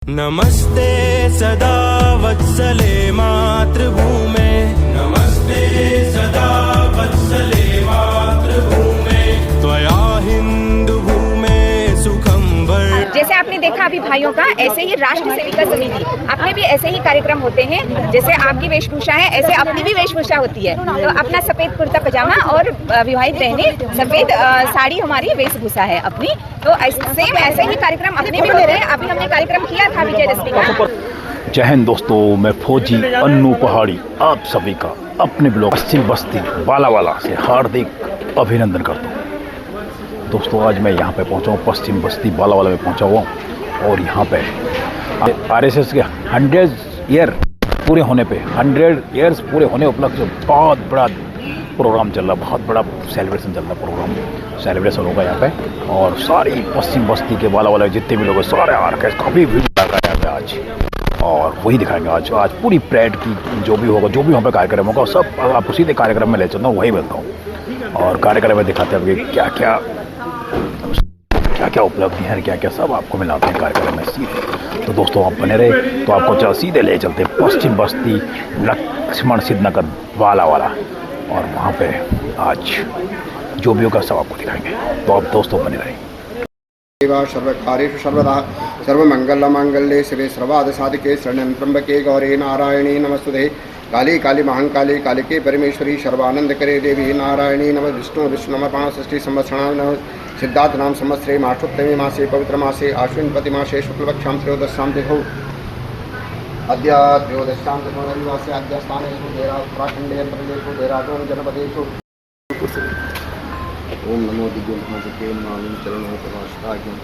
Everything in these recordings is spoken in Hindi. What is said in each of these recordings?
नमस्ते सदा वत्सले मातृभूमे, नमस्ते सदा वत्सले मातृभूमे, त्वया हिंदू भूमे सुखम वर। जैसे आपने देखा अभी भाइयों का, ऐसे ही राष्ट्र सेविका समिति अपने भी ऐसे ही कार्यक्रम होते हैं। जैसे आपकी वेशभूषा है, ऐसे अपनी भी वेशभूषा होती है। तो अपना सफेद कुर्ता पजामा और विवाहित बहनें सफेद साड़ी हमारी वेशभूषा है अपनी। तो सेम ऐसे ही कार्यक्रम अपने भी होते हैं। अभी हमने कार्यक्रम किया था विजयदशमी का। जय हिंद दोस्तों, मैं फौजी अन्नू पहाड़ी आप सभी का अपने ब्लॉग पश्चिम बस्ती बालावाला से हार्दिक अभिनंदन करता हूँ। दोस्तों आज मैं यहाँ पे पहुँचा हूँ, पश्चिम बस्ती बालावाला में पहुँचा हुआ हूँ और यहाँ पे आरएसएस के 100 ईयर पूरे होने पे 100 ईयर्स पूरे होने उपलक्ष्य बहुत बड़ा प्रोग्राम चल रहा, बहुत बड़ा सेलिब्रेशन चल रहा। प्रोग्राम सेलिब्रेशन होगा यहाँ पे और सारी पश्चिम बस्ती के बालावाला जितने भी लोग हैं सारे आरएसएस काफ़ी भीड़ लगा यहाँ पे आज, और वही दिखाएंगे आज पूरी परेड की जो भी होगा, जो भी वहाँ पे कार्यक्रम होगा सब आपको सीधे कार्यक्रम में ले चलता हूँ, वही मिलता हूँ और कार्यक्रम में दिखाते हैं कि क्या क्या उपलब्धि है, क्या क्या सब आपको मिलाते हैं कार्यक्रम में सीधे। तो दोस्तों आप बने रहे तो आपको चलो सीधे ले चलते हैं पश्चिम बस्ती लक्ष्मण सिद्धनगर बालावाला और वहाँ पे आज जो भी होगा सब आपको दिखाएंगे। तो आप दोस्तों बने रहे। सर्वकार्येषु सर्वदा सर्वमंगलमांगल्ये शिवे सर्वार्थसाधिके शरण्यं त्र्यंबके गौरी नारायणी नमस्तुते। काली काली महाकाली कालिके परमेश्वरी सर्वानंदकरे देवी नारायणी नमः। विष्णु विष्णुनमः षष्ठी संवत्सराणां नमः। सिद्धार्थ नाम संवत्सरे मासोत्तमे मासे पवित्र मासे आश्विन मासे शुक्लपक्षां त्रयोदशां तिथौ अद्य त्रयोदशां तिथौ रविवासरे अद्य स्थानेषु उत्तराखण्डे प्रदेशेषु देहरादून जनपदेषु। ओम नमो दिव्य महाजके मालिन चरणों प्रभाषिताज्ञं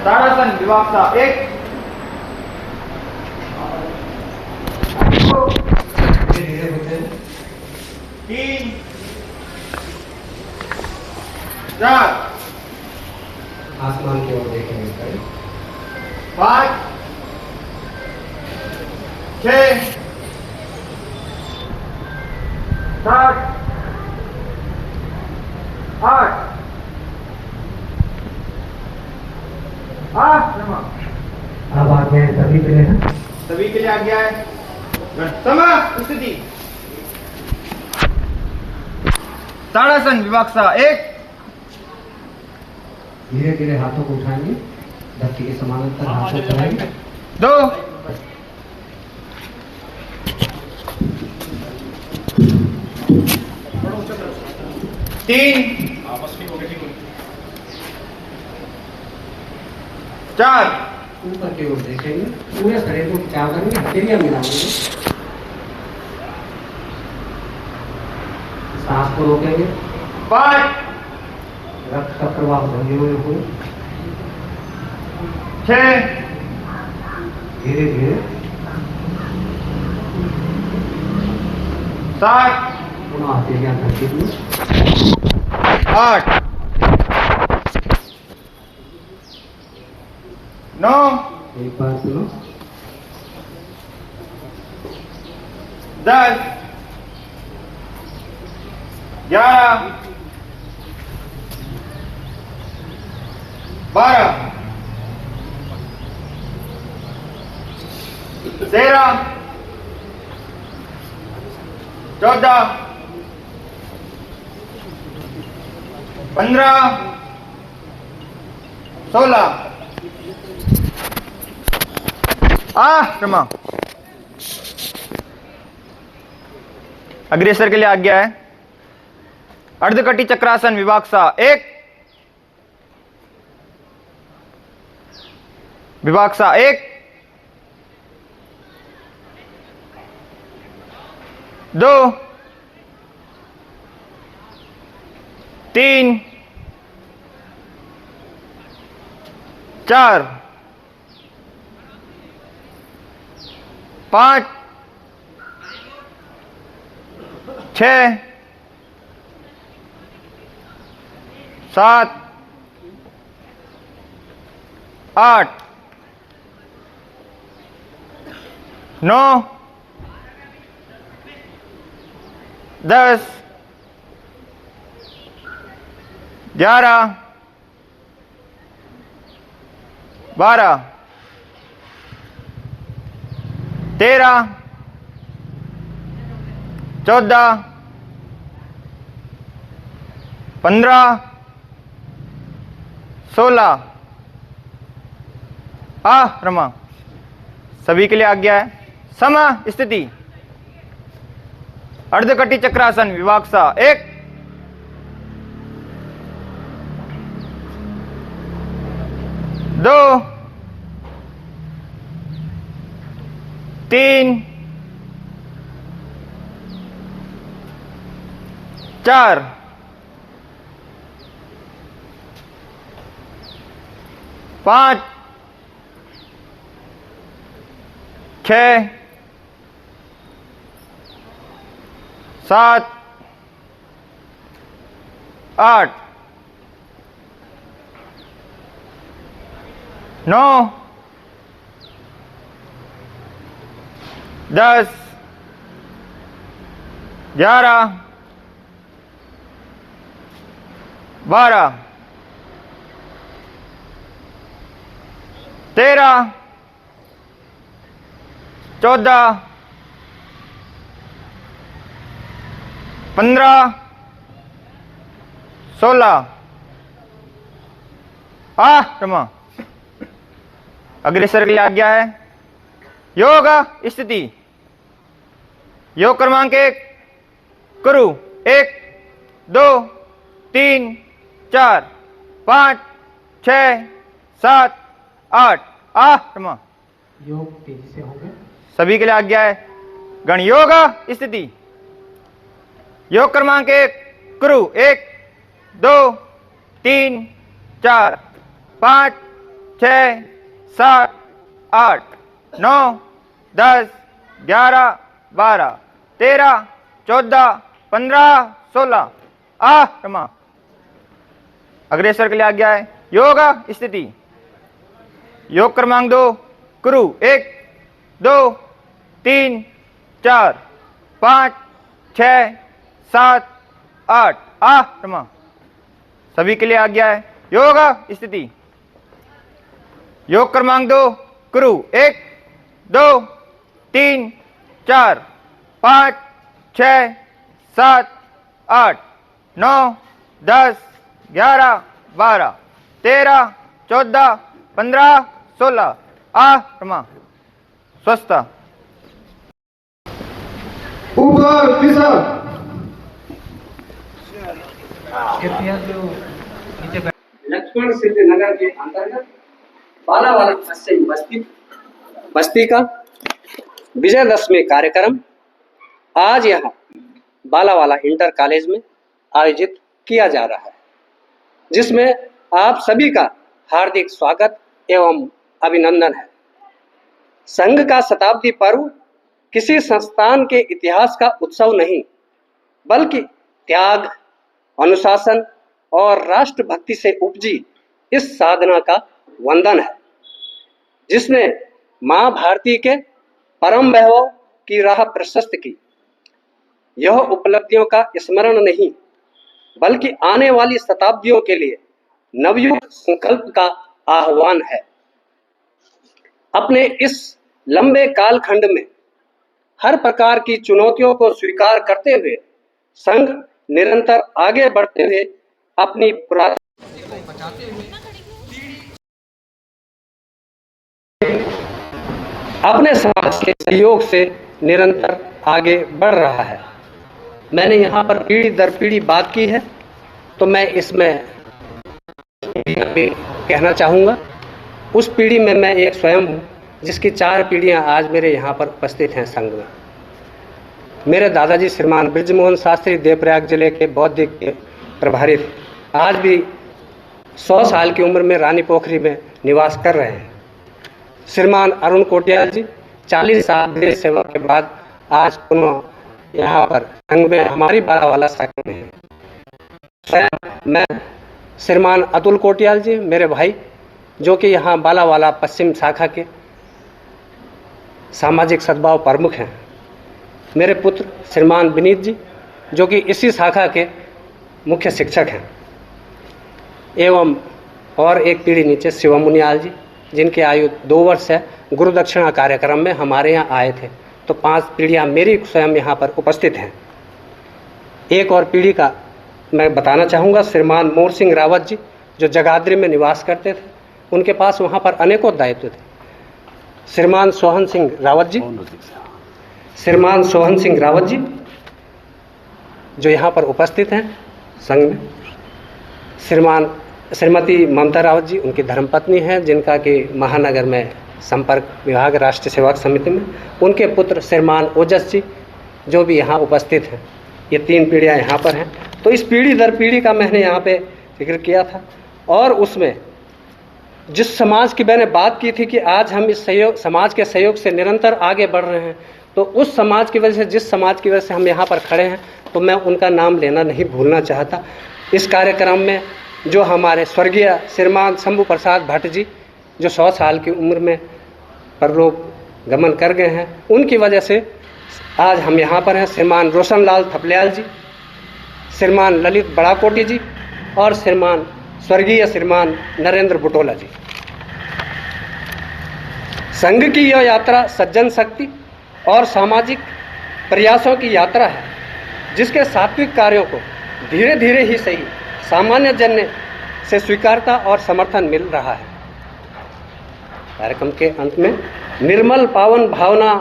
तारासन विभाग 1 3 4 आसमान की ओर देखेंगे 5 6 7 8 अब आगे सभी के लिए है, सभी के लिए आ गया है। समय स्थिति ताड़ासन विभाग 1 धीरे धीरे हाथों को उठाएंगे, धरती के समानांतर हाथों को उठाएंगे। 2 3 4 ऊपर की ओर देखेंगे, पूरे शरीर को खिंचाव करेंगे, हथेलियां मिलाएंगे, सांस को रोकेंगे, 5 रक्त का प्रवाह धीरे हुए हो, 6 धीरे धीरे 7 पुनः हथेलियां धरती में, 8 9 एक बार सुनो, 10 11 12 13 14 15 16 क्षमा अग्रेसर के लिए आज्ञा है। अर्धकटी चक्रासन विभाग 1 विभाग 1 2 3 4 5 6 7 8 9 10 11 12 13 14 15 16 रमा सभी के लिए आज्ञा है। सम स्थिति अर्धकटी चक्रासन विवाक्सा 1 2 3 4 5 6 7 8 9 10 11 12 13 14 15 16 रमा अग्रेसर के लिए आज्ञा है। योग स्थिति योग क्रमांक 1 कुरु 1 2 3 4 5 6 7 8 रमा योग तेजी से होंगे। सभी के लिए आज्ञा है। गण योग स्थिति योग क्रमांक 1 कुरु 1 2 3 4 5 6 7 8 9 10 11 12 13 14 15 16 रमा अग्रेसर के लिए आज्ञा है। योग स्थिति योग क्रमांक 2 कुरु 1 2 3 4 5 6 7 8 रमा सभी के लिए आज्ञा है। योग स्थिति योग क्रमांक 2 कुरु 1 2 3 4 5 6 7 8 9 10 11 12 13 14 15 16 रमा स्वस्थ ऊपर पिसा कृपया जो नीचे लक्ष्मण सिद्ध नगर के अंतर्गत बालावाला पश्चिम बस्ती का विजयदशमी कार्यक्रम आज यहाँ बालावाला इंटर कॉलेज में आयोजित किया जा रहा है, जिसमें आप सभी का हार्दिक स्वागत एवं अभिनंदन है। संघ का शताब्दी पर्व किसी संस्थान के इतिहास का उत्सव नहीं, बल्कि त्याग, अनुशासन और राष्ट्रभक्ति से उपजी इस साधना का वंदन है, जिसने मां भारती के परम वैभव की राह प्रशस्त की। यह उपलब्धियों का स्मरण नहीं, बल्कि आने वाली शताब्दियों के लिए नवयुग संकल्प का आह्वान है। अपने इस लंबे कालखंड में हर प्रकार की चुनौतियों को स्वीकार करते हुए संघ निरंतर आगे बढ़ते हुए अपनी अपने समाज के सहयोग से निरंतर आगे बढ़ रहा है। मैंने यहाँ पर पीढ़ी दर पीढ़ी बात की है, तो मैं इसमें कहना चाहूँगा। उस पीढ़ी में मैं एक स्वयं हूँ, जिसकी 4 पीढ़ियाँ आज मेरे यहाँ पर उपस्थित हैं संघ में। मेरे दादाजी श्रीमान बृजमोहन शास्त्री देवप्रयाग जिले के बौद्धिक प्रभारी आज भी 100 साल की उम्र में रानी पोखरी में निवास कर रहे हैं। श्रीमान अरुण कोटियाल जी 40 साल देश सेवा के बाद आज पुनः यहाँ पर संघ में हमारी बालावाला शाखा में है। मैं श्रीमान अतुल कोटियाल जी मेरे भाई, जो कि यहाँ बालावाला पश्चिम शाखा के सामाजिक सद्भाव प्रमुख हैं। मेरे पुत्र श्रीमान विनीत जी, जो कि इसी शाखा के मुख्य शिक्षक हैं। एवं और एक पीढ़ी नीचे शिव मुनियाल जी, जिनकी आयु 2 वर्ष है, गुरु दक्षिणा कार्यक्रम में हमारे यहाँ आए थे। तो 5 पीढ़ियाँ मेरी स्वयं यहाँ पर उपस्थित हैं। एक और पीढ़ी का मैं बताना चाहूँगा, श्रीमान मोर सिंह रावत जी, जो जगाधरी में निवास करते थे, उनके पास वहाँ पर अनेकों दायित्व थे। श्रीमान सोहन सिंह रावत जी, श्रीमान सोहन सिंह रावत जी जो यहाँ पर उपस्थित हैं संघ में। श्रीमती ममता रावत जी उनकी धर्मपत्नी हैं, जिनका कि महानगर में संपर्क विभाग राष्ट्रीय सेवक समिति में। उनके पुत्र श्रीमान ओजस जी जो भी यहाँ उपस्थित हैं। ये 3 पीढ़ियाँ यहाँ पर हैं। तो इस पीढ़ी दर पीढ़ी का मैंने यहाँ पे जिक्र किया था। और उसमें जिस समाज की मैंने बात की थी कि आज हम इस समाज के सहयोग से निरंतर आगे बढ़ रहे हैं, तो उस समाज की वजह से, जिस समाज की वजह से हम यहाँ पर खड़े हैं, तो मैं उनका नाम लेना नहीं भूलना चाहता। इस कार्यक्रम में जो हमारे स्वर्गीय श्रीमान शंभू प्रसाद भट्ट जी, जो 100 साल की उम्र में परलोक गमन कर गए हैं, उनकी वजह से आज हम यहाँ पर हैं। श्रीमान रोशन लाल थपलियाल जी, श्रीमान ललित बड़ाकोटी जी और स्वर्गीय श्रीमान नरेंद्र बुटोला जी। संघ की यह यात्रा सज्जन शक्ति और सामाजिक प्रयासों की यात्रा है, जिसके सात्विक कार्यों को धीरे धीरे ही सही सामान्य जन से स्वीकारता और समर्थन मिल रहा है। कार्यक्रम के अंत में निर्मल पावन भावना,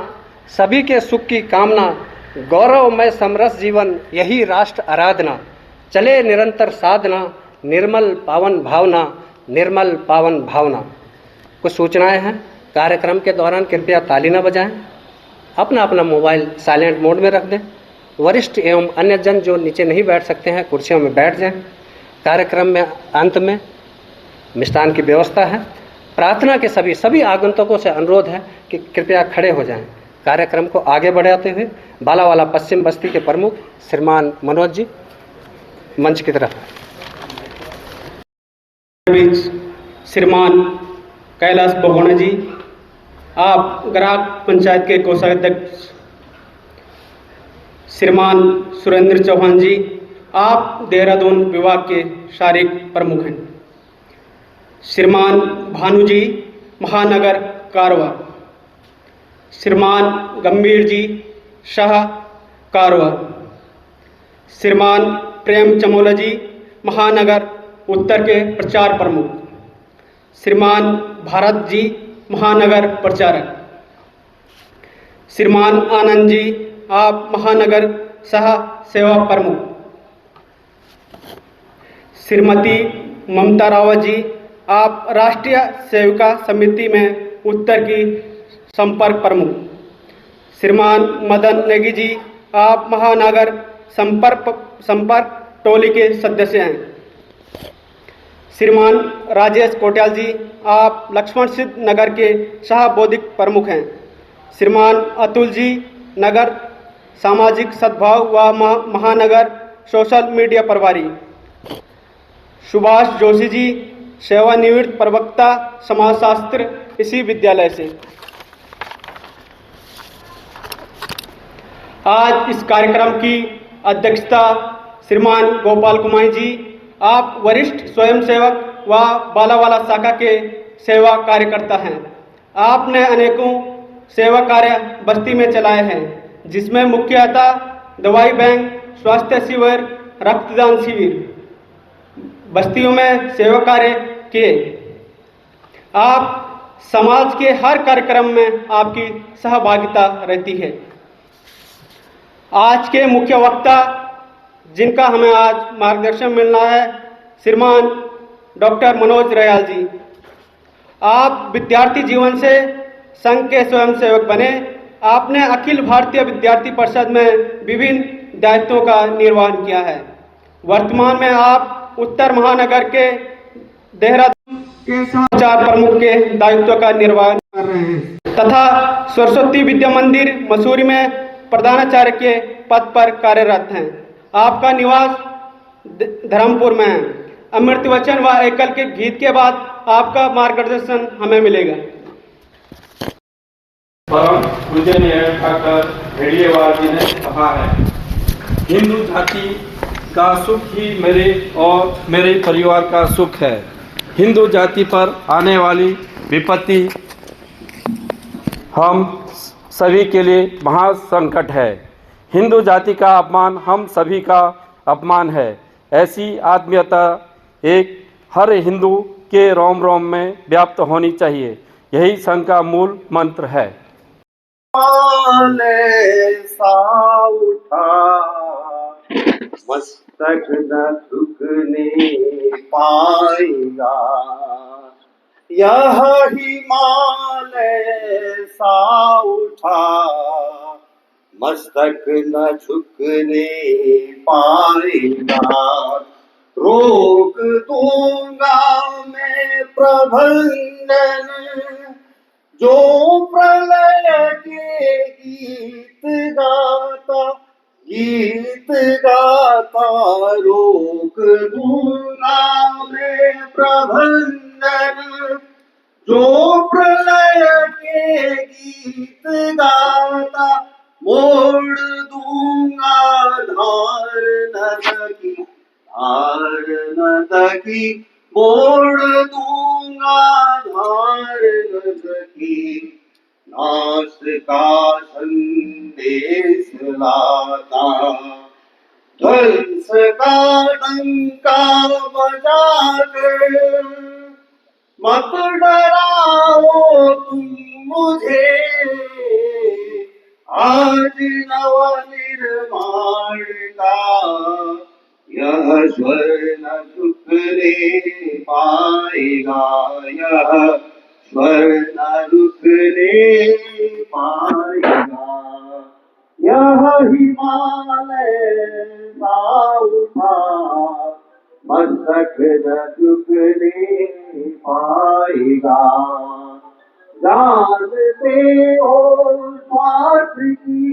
सभी के सुख की कामना, गौरवमय समरस जीवन, यही राष्ट्र आराधना, चले निरंतर साधना, निर्मल पावन भावना, निर्मल पावन भावना। कुछ सूचनाएं हैं। कार्यक्रम के दौरान कृपया ताली न बजाएं, अपना अपना मोबाइल साइलेंट मोड में रख दें। वरिष्ठ एवं अन्य जन जो नीचे नहीं बैठ सकते हैं, कुर्सियों में बैठ जाएं। कार्यक्रम में अंत में मिष्ठान की व्यवस्था है। प्रार्थना के सभी आगंतुकों से अनुरोध है कि कृपया खड़े हो जाएं। कार्यक्रम को आगे बढ़ाते हुए बालावाला पश्चिम बस्ती के प्रमुख श्रीमान मनोज जी मंच की तरफ। श्रीमान कैलाश बगोना जी, आप ग्राहक पंचायत के कोषाध्यक्ष। श्रीमान सुरेंद्र चौहान जी, आप देहरादून विभाग के शारीरिक प्रमुख हैं। श्रीमान भानु जी, महानगर कारवा। श्रीमान गंभीर जी, शाह कारवा। श्रीमान प्रेम चमोला जी, महानगर उत्तर के प्रचार प्रमुख। श्रीमान भारत जी, महानगर प्रचारक। श्रीमान आनंद जी, आप महानगर सह सेवा प्रमुख। श्रीमती ममता रावत जी, आप राष्ट्रीय सेविका समिति में उत्तर की संपर्क प्रमुख। श्रीमान मदन नेगी जी, आप महानगर संपर्क टोली के सदस्य हैं। श्रीमान राजेश कोटियाल जी, आप लक्ष्मण सिद्ध नगर के सह बौद्धिक प्रमुख हैं। श्रीमान अतुल जी, नगर सामाजिक सद्भाव व महानगर सोशल मीडिया प्रभारी। सुभाष जोशी जी, सेवानिवृत्त प्रवक्ता समाजशास्त्र, इसी विद्यालय से। आज इस कार्यक्रम की अध्यक्षता श्रीमान गोपाल कुमार जी, आप वरिष्ठ स्वयंसेवक व बालावाला शाखा के सेवा कार्यकर्ता हैं। आपने अनेकों सेवा कार्य बस्ती में चलाए हैं, जिसमें मुख्यतः दवाई बैंक, स्वास्थ्य शिविर, रक्तदान शिविर बस्तियों में सेवा कार्य किए। आप समाज के हर कार्यक्रम में आपकी सहभागिता रहती है। आज के मुख्य वक्ता जिनका हमें आज मार्गदर्शन मिलना है, श्रीमान डॉक्टर मनोज रयाल जी। आप विद्यार्थी जीवन से संघ के स्वयंसेवक बने। आपने अखिल भारतीय विद्यार्थी परिषद में विभिन्न दायित्वों का निर्वहन किया है। वर्तमान में आप उत्तर महानगर के देहरादून के संचार प्रमुख के दायित्व का निर्वहन कर रहे हैं तथा सरस्वती विद्या मंदिर मसूरी में प्रधानाचार्य के पद पर कार्यरत हैं। आपका निवास धर्मपुर में है। अमृत वचन व एकल के गीत के बाद आपका मार्गदर्शन हमें मिलेगा। परम पूजनीय डॉक्टर हेडियेवाल जी ने कहा है, हिंदू जाति का सुख ही मेरे और मेरे परिवार का सुख है। हिंदू जाति पर आने वाली विपत्ति हम सभी के लिए महासंकट है। हिंदू जाति का अपमान हम सभी का अपमान है। ऐसी आत्मीयता एक हर हिंदू के रोम रोम में व्याप्त होनी चाहिए। यही संघ का मूल मंत्र है। सा उठा मस्तक न झुकने पाएगा, यह हिमालय सा उठा मस्तक न झुकने पाएगा। रोक दूंगा मैं प्रबंधन जो प्रलय के गीत गाता रोक दूंगा मैं प्रबंधन जो प्रलय के गीत गाता। मोड़ दूंगा धार नद की मोड़ दूंगा धार नद की। नाश का संदेश लाता ध्वंस का डंका बजाकर मत डराओ तुम मुझे। आज नव निर्माण का यह स्वर न झुकने पाएगा, यह स्वर न रुकने पाएगा। यह हिमालय सा उठा मस्तक न झुकने पाएगा। जानते हो स्वार्थ की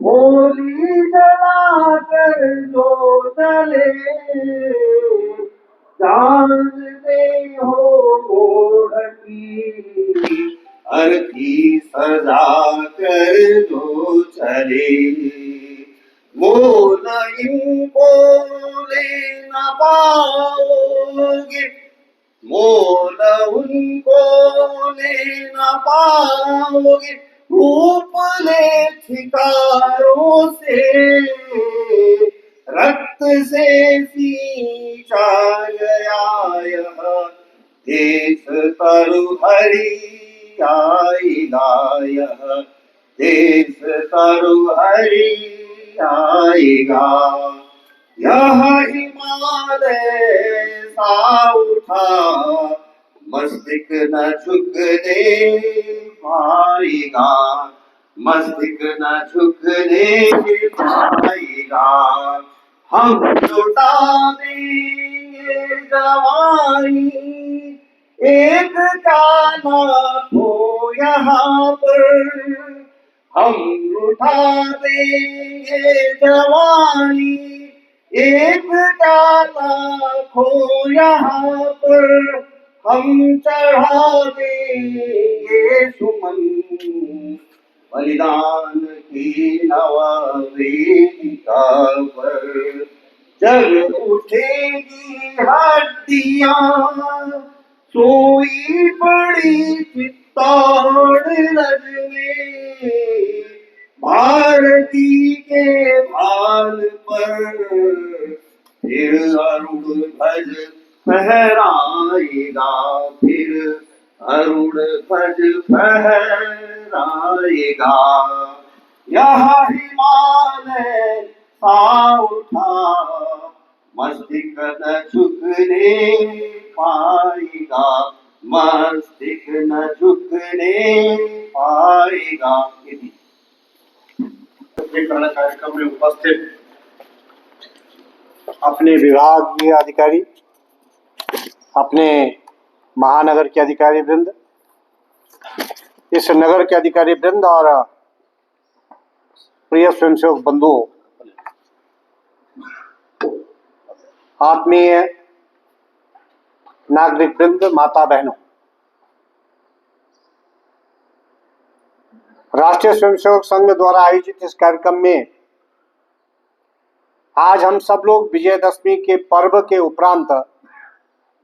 होली जलाकर जो जले, जानते हो मोह की अर्थी सजा कर जो चले। मोल इनको ले न पाओगे, मोल उनको ले न पाओगे। रूप ले ठिकारों से रक्त से सींचा गया यह देश तरु हरि आएगा, यह देश तरु हरि आएगा। यह हिमालय सा उठा मस्तिष्क न झुकने पाएगा, मस्तिष्क न झुकने पाएगा। हम लुटा देंगे जवानी एक का ना हो यहाँ पर। हम लुटा देंगे जवानी एक का ना खो यहाँ पर। हम चढ़ा देंगे सुमन बलिदान की नवा वेदिका पर। जग उठेगी हड्डियां सोई पड़ी चित्तौड़ रज में। भारती के भाल पर फिर अरुण ध्वज फहराएगा, फिर अरुण ध्वज फहराएगा। यह हिमालय सा उठा मस्तिष्क न झुकने पाएगा, मस्तिष्क न झुकने पाएगा। कार्यक्रम में उपस्थित अपने विभागीय अधिकारी, अपने महानगर के अधिकारी वृंद, इस नगर के अधिकारी वृंद और प्रिय स्वयंसेवक बंधुओं, आत्मीय नागरिक वृंद, माता बहनों, राष्ट्रीय स्वयंसेवक संघ द्वारा आयोजित इस कार्यक्रम में आज हम सब लोग विजयदशमी के पर्व के उपरांत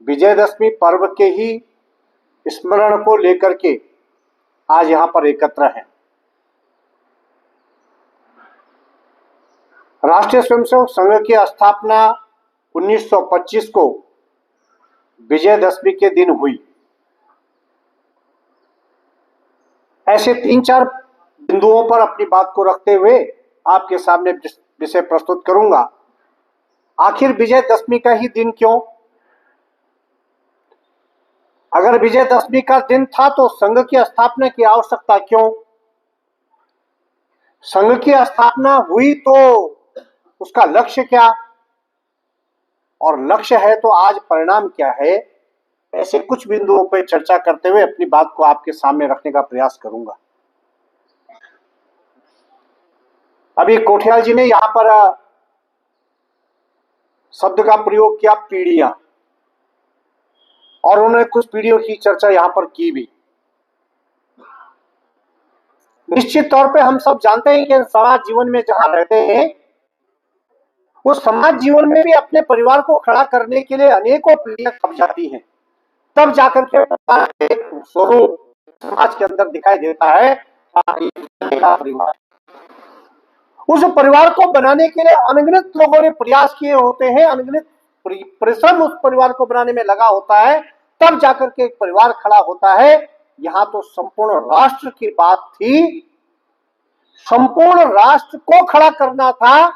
विजयदशमी पर्व के ही स्मरण को लेकर के आज यहाँ पर एकत्र हैं। राष्ट्रीय स्वयंसेवक संघ की स्थापना 1925 को विजयदशमी के दिन हुई। ऐसे 3-4 बिंदुओं पर अपनी बात को रखते हुए आपके सामने विषय प्रस्तुत करूंगा। आखिर विजयदशमी का ही दिन क्यों? अगर विजयदशमी का दिन था तो संघ की स्थापना की आवश्यकता क्यों? संघ की स्थापना हुई तो उसका लक्ष्य क्या, और लक्ष्य है तो आज परिणाम क्या है? ऐसे कुछ बिंदुओं पर चर्चा करते हुए अपनी बात को आपके सामने रखने का प्रयास करूंगा। अभी कोठियाल जी ने यहां पर शब्द का प्रयोग किया पीढ़ियां, और उन्होंने कुछ पीढ़ियों की चर्चा यहां पर की भी। निश्चित तौर पे हम सब जानते हैं कि समाज जीवन में जहां रहते हैं वो समाज जीवन में भी अपने परिवार को खड़ा करने के लिए अनेकों पीढ़ियां कब जाती हैं, तब जाकर के एक स्वरूप समाज के अंदर दिखाई देता है। परिवार, उस परिवार को बनाने के लिए अनगिनत लोगों ने प्रयास किए होते हैं, अनगिनत परिश्रम उस परिवार को बनाने में लगा होता है, तब जाकर के एक परिवार खड़ा होता है। यहाँ तो संपूर्ण राष्ट्र की बात थी, संपूर्ण राष्ट्र को खड़ा करना था,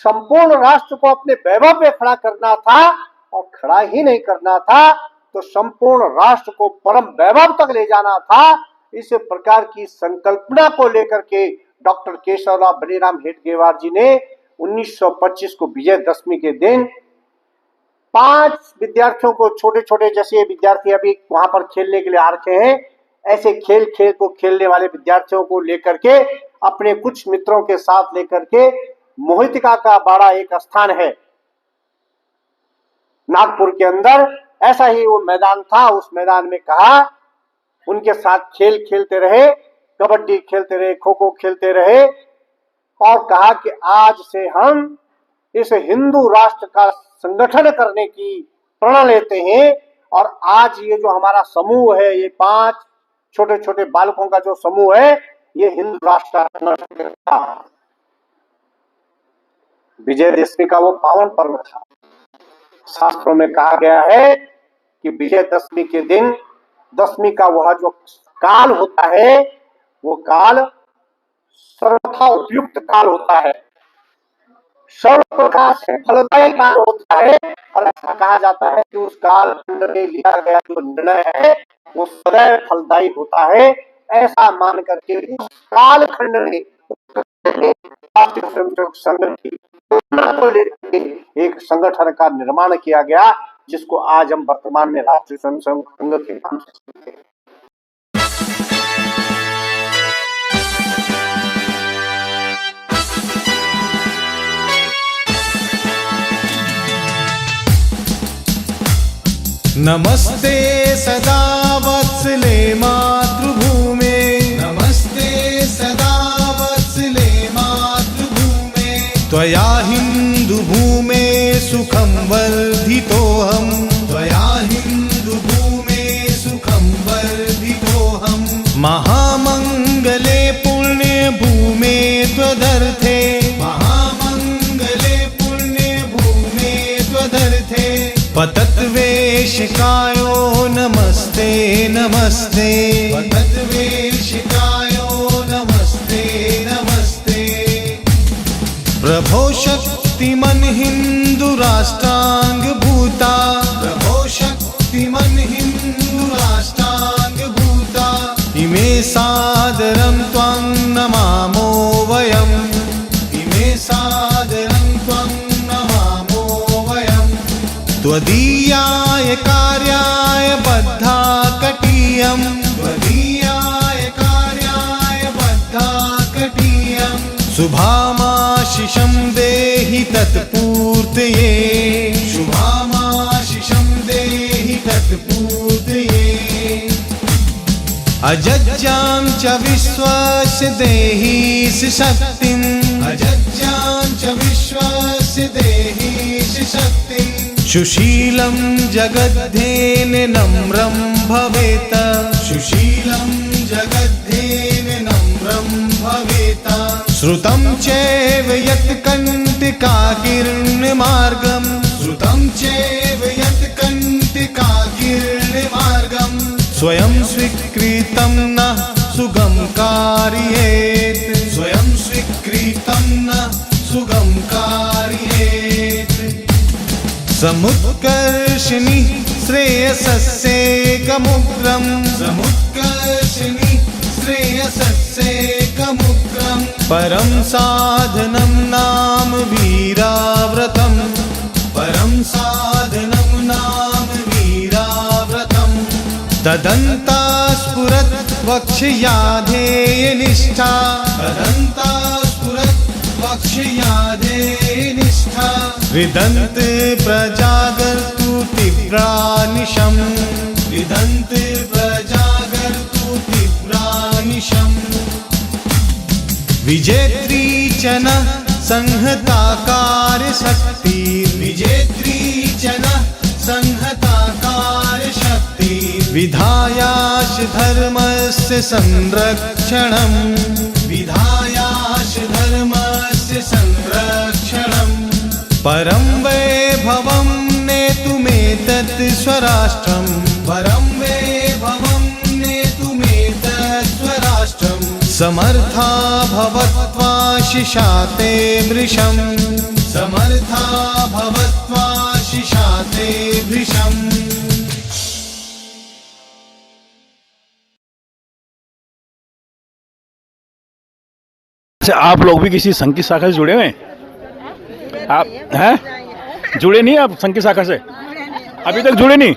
संपूर्ण राष्ट्र को अपने वैभव पे खड़ा करना था, और खड़ा ही नहीं करना था तो संपूर्ण राष्ट्र को परम वैभव तक ले जाना था। इस प्रकार की संकल्पना को लेकर के डॉक्टर केशवराव बलिराम हेडगेवार जी ने 1925 को विजयदशमी के दिन 5 विद्यार्थियों को, छोटे छोटे जैसे विद्यार्थी अभी वहां पर खेलने के लिए आ रखे हैं, ऐसे खेल को खेलने वाले विद्यार्थियों को लेकर के अपने कुछ मित्रों के साथ लेकर के मोहितिका का बड़ा एक स्थान है नागपुर के अंदर, ऐसा ही वो मैदान था। उस मैदान में कहा उनके साथ खेल खेलते रहे, कबड्डी खेलते रहे, खो खो खेलते रहे, और कहा कि आज से हम इस हिंदू राष्ट्र का संगठन करने की प्रण लेते हैं, और आज ये जो हमारा समूह है, ये 5 छोटे छोटे बालकों का जो समूह है, ये हिंदू राष्ट्र का विजयदशमी का वो पावन पर्व था। शास्त्रों में कहा गया है कि विजयदशमी के दिन दशमी का वह जो काल होता है, वो काल सर्वथा उपयुक्त काल होता है, सर्व प्रकार से फलदायी काल होता है, और ऐसा कहा जाता है कि उस काल में लिया गया जो निर्णय है वो सदैव फलदायी होता है। ऐसा मान करके उस काल खंड में राष्ट्रीय स्वयंसेवक संघ की को लेकर एक संगठन का निर्माण किया गया, जिसको आज हम वर्तमान में राष्ट्रीय स्वयंसेवक संघ के नाम से। नमस्ते सदा वत्सले मातृभूमे, नमस्ते सदा वत्सले मातृभूमे, त्वया हिन्दुभूमे सुखं वर्धितोऽहम्, त्वया हिन्दुभूमे सुखं वर्धितोऽहम्, महामङ्गले पुण्यभूमे त्वदर्थे, महामङ्गले पुण्यभूमे त्वदर्थे, पतत्वेशिकायो नमस्ते नमस्ते, पतत्वेशिकायो नमस्ते नमस्ते, प्रभो शक्तिमन् हिन्दू राष्ट्रांग भूता, प्रभो शक्तिमन् हिन्दू राष्ट्रांग भूता, इमे सादरं त्वं नमामो वयम्, इमे सादरं त्वं नमामो वयम्, त्वदीयाय कार्याय बद्धा कटीयम्, त्वदीयाय कार्याय बद्धा कटीयम्, शुभामाशिषं देहि तत्पूर्तये, शुभामाशिषं देहि तत्पूर्तये, अजज्जां च विश्वस्य देहि शक्तिम्, अजज्जां च विश्वस्य तस्य देहीश शक्तिं सुशीलं जगद्धेन नम्रं भवेत सुशीलं जगद्धेन नम्रं भवेत श्रुतं चैव यत् कण्टकाकीर्णमार्गं श्रुतं चैव यत् कण्टकाकीर्णमार्गं स्वयं स्वीकृतं न सुगम कार्येत स्वयं स्वीकृतं न सुगम कार्येत समुत्कर्षिणी श्रेयसस्येकमुग्रं समुत्कर्षिणी श्रेयसस्येकमुग्रं परं साधनं नाम वीराव्रतं परं साधनं नाम वीराव्रतं तदन्ता स्फुरत् वक्ष्याधेयनिष्ठा तदन्ता स्फुरत् वक्ष्याधेयनिष्ठा विदन्त प्रजागर्तु तीव्रानिशं विदन्त प्रजागर्तु तीव्रानिशं विजेत्री च न संहताकार शक्ति विजेत्री च न संहताकार शक्ति विधायाश धर्मस्य संरक्षणं विधायाश धर्मस्य संरक्षणं परं वैभवं नेतुमेतत् स्वराष्ट्रं परं वैभवं नेतुमेतत् स्वराष्ट्रं समर्था भवत्वा शिशाते वृषं समर्था भवत्वा शिशाते वृषं आप लोग भी किसी संघ की शाखा से जुड़े हुए हैं? आप हैं जुड़े नहीं? आप संघ की शाखा से अभी तक जुड़े नहीं?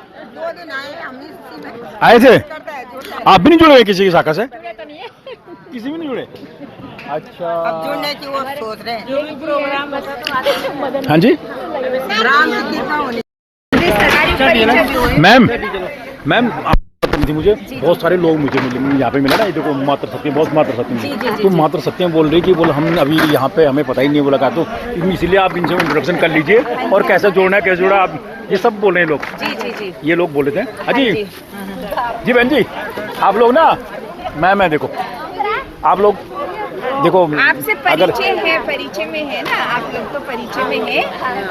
आए थे? आप भी नहीं जुड़े हुए किसी की शाखा से? किसी भी नहीं जुड़े? अच्छा, अब जुड़ने की वो सोच रहे हैं। हाँ जी मैम आप थी मुझे बहुत सारे लोग मुझे मिले यहाँ पे मिला ना, ये देखो मात्र सत्यम बहुत मात्र सत्यम तो मात्र सत्यम बोल रही कि बोल हम अभी यहाँ पे हमें पता ही नहीं बोला तो इसलिए आप इनसे इंट्रोडक्शन कर लीजिए और कैसे जोड़ना है कैसे जोड़ा आप ये सब बोल रहे हैं लोग। जी ये लोग बोल रहे थे। अजी जी बहन जी आप लोग ना मैं देखो आप लोग देखो आपसे परिचय में है ना, आप लोग तो परिचय में है।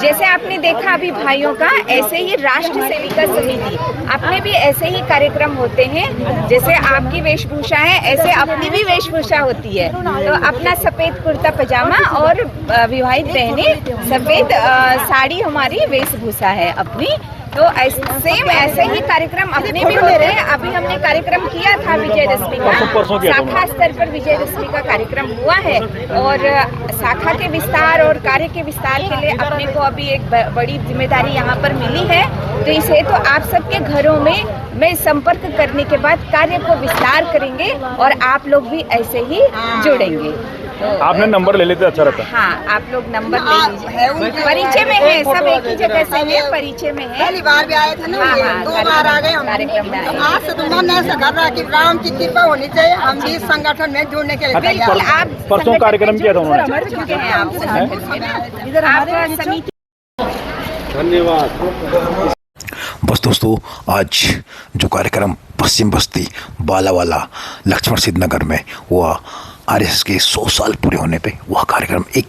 जैसे आपने देखा अभी भाइयों का, ऐसे ही राष्ट्र सेविका समिति अपने भी ऐसे ही कार्यक्रम होते हैं। जैसे आपकी वेशभूषा है ऐसे अपनी भी वेशभूषा होती है। तो अपना सफेद कुर्ता पजामा और विवाहित बहनें सफेद साड़ी हमारी वेशभूषा है अपनी। तो सेम ऐसे ही कार्यक्रम अपने भी होते हैं। अभी हमने कार्यक्रम किया था विजयदशमी का, शाखा स्तर पर विजयदशमी का कार्यक्रम हुआ है और शाखा के विस्तार और कार्य के विस्तार के लिए अपने को अभी एक बड़ी जिम्मेदारी यहाँ पर मिली है। तो इसे तो आप सबके घरों में मैं संपर्क करने के बाद कार्य को विस्तार करेंगे और आप लोग भी ऐसे ही जुड़ेंगे। आपने नंबर ले लेते अच्छा रहता। हाँ आप लोग नंबर ले लीजिए। परिचय में है, सब एक ही जगह से है, परिचय में है। पहली बार भी आए थे ना, दो बार आ गए हम कार्यक्रम में। आज से तो मन ऐसा कर रहा है कि राम की कृपा होनी चाहिए, हम भी इस संगठन में जुड़ने के लिए। बिल्कुल आप परसों कार्यक्रम किया था उन्होंने। समिति धन्यवाद। बस दोस्तों आज जो कार्यक्रम पश्चिम बस्ती बालावाला लक्ष्मण सिद्ध नगर में हुआ, आरएसएस के 100 साल पूरे होने पे वह कार्यक्रम एक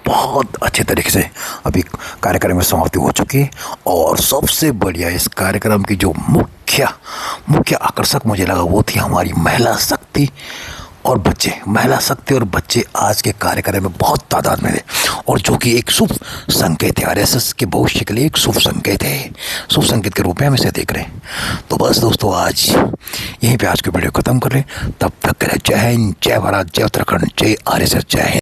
बहुत अच्छे तरीके से अभी कार्यक्रम में समाप्ति हो चुकी है। और सबसे बढ़िया इस कार्यक्रम की जो मुख्य आकर्षक मुझे लगा वो थी हमारी महिला शक्ति और बच्चे। महिला शक्ति और बच्चे आज के कार्यक्रम में बहुत तादाद में थे और जो कि एक शुभ संकेत है, आरएसएस के भविष्य के लिए एक शुभ संकेत है, शुभ संकेत के रूप में हम इसे देख रहे हैं। तो बस दोस्तों आज यहीं पे आज की वीडियो खत्म कर लें। तब तक के लिए जय हिंद, जय भारत, जय उत्तराखंड, जय आरएसएस, जय हिंद।